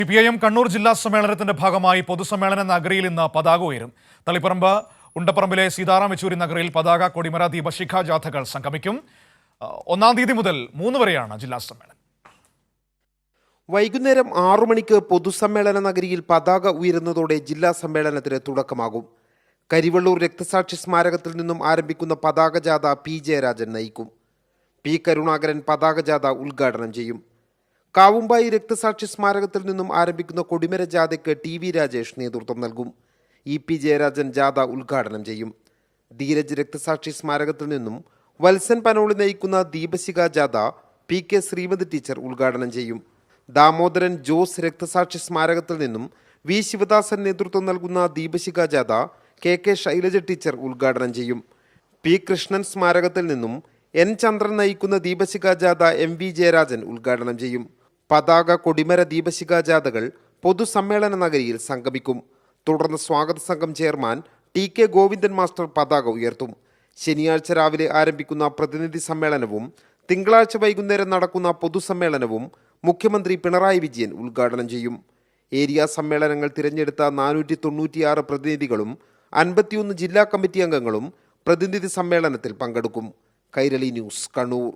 CPIM Kannur ജില്ലാ സമ്മേളനത്തിന്റെ ഭാഗമായി പൊതുസമ്മേളന നഗരിയിൽ ഇന്ന് പതാക ഉയരും. തളിപ്പറമ്പ് ഉണ്ടപ്പറമ്പിലെ സീതാറാം യെച്ചൂരി നഗറിയിൽ പതാക കൊടിമര ദീപശിഖ ജാഥകൾ സംഗമിക്കും. 1-ാം തീയതി മുതൽ 3 വരെയാണ് ജില്ലാ സമ്മേളനം. വൈകുന്നേരം 6 മണിക്ക് പൊതുസമ്മേളന നഗരിയിൽ പതാക ഉയരുന്നതോടെ ജില്ലാ സമ്മേളനത്തിന് തുടക്കമാകും. കരിവള്ളൂർ രക്തസാക്ഷി സ്മാരകത്തിൽ നിന്നും ആരംഭിക്കുന്ന പതാക ജാഥ പി ജയരാജൻ നയിക്കും. പി കരുണാകരൻ പതാക ജാഥ ഉദ്ഘാടനം ചെയ്യും. കാവുമ്പായി രക്തസാക്ഷി സ്മാരകത്തിൽ നിന്നും ആരംഭിക്കുന്ന കൊടിമര ജാഥയ്ക്ക് ടി.വി. രാജേഷ് നേതൃത്വം നൽകും. പി ജയരാജൻ ജാഥ ഉദ്ഘാടനം ചെയ്യും. ധീരജ് രക്തസാക്ഷി സ്മാരകത്തിൽ നിന്നും വത്സൻ പനോളി നയിക്കുന്ന ദീപശിഖ ജാഥ പി.കെ. ശ്രീമതി ടീച്ചർ ഉദ്ഘാടനം ചെയ്യും. ദാമോദരൻ ജോസ് രക്തസാക്ഷി സ്മാരകത്തിൽ നിന്നും വി. ശിവദാസൻ നേതൃത്വം നൽകുന്ന ദീപശിഖ ജാഥ കെ. ശൈലജ ടീച്ചർ ഉദ്ഘാടനം ചെയ്യും. പി. കൃഷ്ണൻ സ്മാരകത്തിൽ നിന്നും എൻ. ചന്ദ്രൻ നയിക്കുന്ന ദീപശിഖ ജാഥ എം.വി. ജയരാജൻ ഉദ്ഘാടനം ചെയ്യും. പതാക കൊടിമര ദീപശിഖ ജാഥകൾ പൊതുസമ്മേളന നഗരിയിൽ സംഗമിക്കും. തുടർന്ന് സ്വാഗത സംഘം ചെയർമാൻ ടി.കെ. ഗോവിന്ദൻ മാസ്റ്റർ പതാക ഉയർത്തും. ശനിയാഴ്ച രാവിലെ ആരംഭിക്കുന്ന പ്രതിനിധി സമ്മേളനവും തിങ്കളാഴ്ച വൈകുന്നേരം നടക്കുന്ന പൊതുസമ്മേളനവും മുഖ്യമന്ത്രി പിണറായി വിജയൻ ഉദ്ഘാടനം ചെയ്യും. ഏരിയ സമ്മേളനങ്ങൾ തിരഞ്ഞെടുത്ത 496 പ്രതിനിധികളും 51 ജില്ലാ കമ്മിറ്റി അംഗങ്ങളും പ്രതിനിധി സമ്മേളനത്തിൽ പങ്കെടുക്കും. കൈരളി ന്യൂസ്, കണ്ണൂർ.